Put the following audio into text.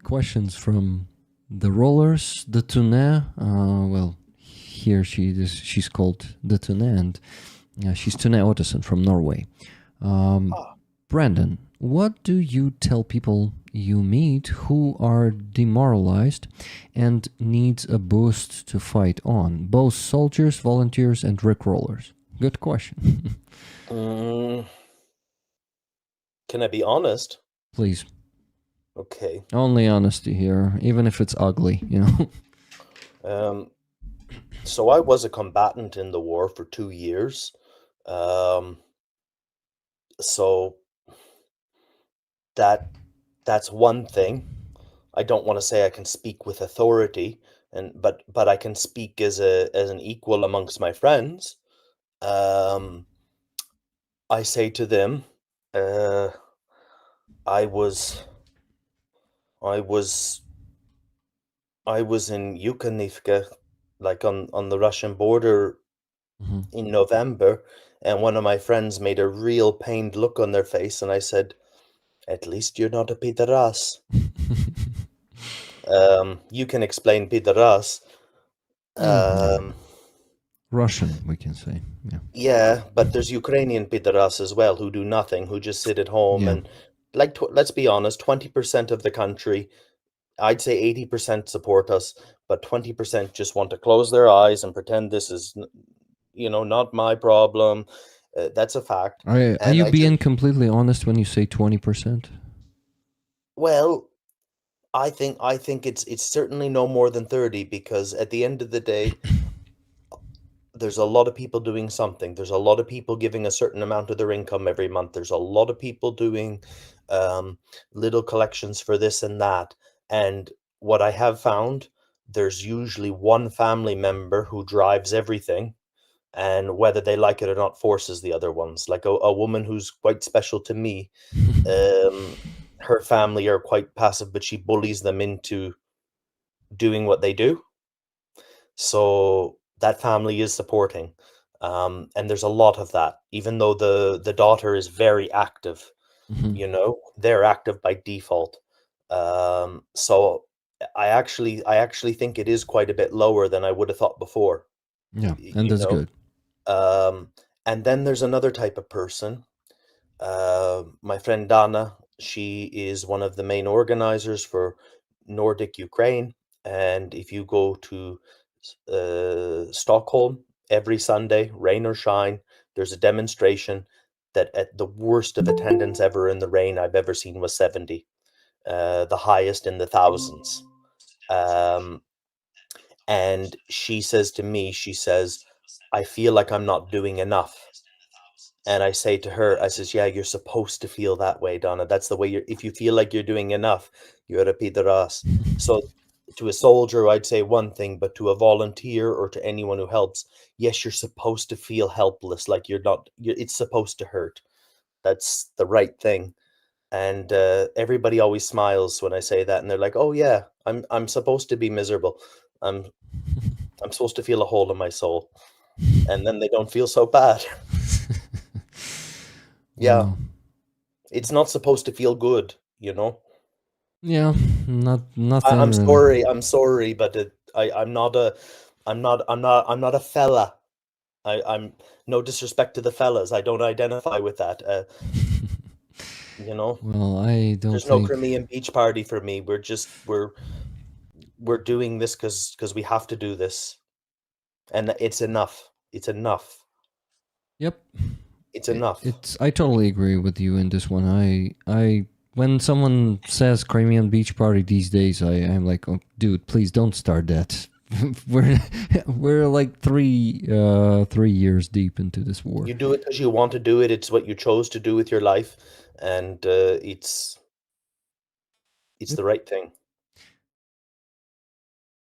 Questions from the rollers, the Tune. Well, here she's called the Tune, and she's Tune Ottesen from Norway. Ah, Brandon, what do you tell people you meet who are demoralized and needs a boost to fight on? Both soldiers, volunteers, and rickrollers. Good question. mm, can I be honest? Please, Okay. only honesty here, even if it's ugly, you know. Um, so I was a combatant in the war for 2 years. Um, so that that's one thing. I don't want to say I can speak with authority, but I can speak as an equal amongst my friends. Um, I say to them, uh, I was I was I was in Yukonivka, like on the Russian border Mhm. in November, and one of my friends made a real pained look on their face, and I said, "At least you're not a pideras." You can explain pideras. Yeah. Um, Russian, we can say. Yeah. yeah, but there's Ukrainian pideras as well who do nothing, who just sit at home Yeah. and like let's be honest, 20% of the country, I'd say 80% support us, but 20% just want to close their eyes and pretend this is, not my problem. That's a fact. Are And you I just, being completely honest when you say 20%? well, I think it's certainly no more than 30 because at the end of the day, there's a lot of people doing something. There's a lot of people giving a certain amount of their income every month. There's a lot of people doing um, little collections for this and that. And what I have found, there's usually one family member who drives everything, and whether they like it or not, forces the other ones. Like a woman who's quite special to me, um, her family are quite passive, but she bullies them into doing what they do. So that family is supporting. And there's a lot of that, even though the daughter is very active, Mhm. they're active by default. So I actually think it is quite a bit lower than I would have thought before. Yeah, y- and You that's know, good. um, and then there's another type of person. My friend Dana, she is one of the main organizers for Nordic Ukraine. And if you go to Stockholm every Sunday, rain or shine, there's a demonstration that at the worst of attendance ever in the rain I've ever seen was 70, the highest in the thousands. Um, and she says to me, she says, I feel like I'm not doing enough. And I say to her, I says, "Yeah, you're supposed to feel that way, Donna. That's the way you're if you feel like you're doing enough, you're a pideras." So to a soldier, I'd say one thing, but to a volunteer or to anyone who helps, yes, you're supposed to feel helpless, like it's supposed to hurt. That's the right thing. And everybody always smiles when I say that, and they're like, "Oh yeah, I'm supposed to be miserable. I'm I'm supposed to feel a hole in my soul." And then they don't feel so bad. Yeah. Wow. It's not supposed to feel good. Yeah, not I, nothing I'm really. sorry, I'm sorry, but I'm not a fella. I'm no disrespect to the fellas. I don't identify with that. You know, Well, I don't there's no think. Crimean beach party for me. We're doing this because we have to do this, and it's enough. It's enough. Yep. It's enough. It's. I totally agree with you in this one. When someone says Crimean Beach Party these days, I'm like, oh, dude, please don't start that. we're we're like 3 years deep into this war. You do it because you want to do it. It's what you chose to do with your life, and it's Yep. the right thing.